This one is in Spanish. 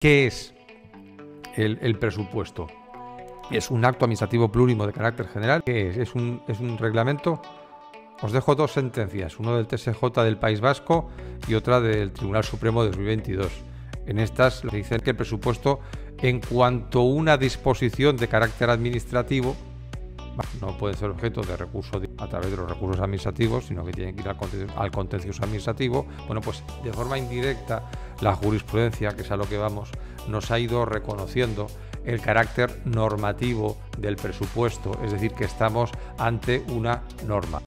¿Qué es el presupuesto? Es un acto administrativo plurimo de carácter general. ¿Qué es? ¿Es un reglamento? Os dejo dos sentencias, uno del TSJ del País Vasco y otra del Tribunal Supremo de 2022. En estas dicen que el presupuesto, en cuanto a una disposición de carácter administrativo, no puede ser objeto de recurso a través de los recursos administrativos, sino que tienen que ir al contencioso administrativo. Bueno, pues de forma indirecta la jurisprudencia, que es a lo que vamos, nos ha ido reconociendo el carácter normativo del presupuesto, es decir, que estamos ante una norma.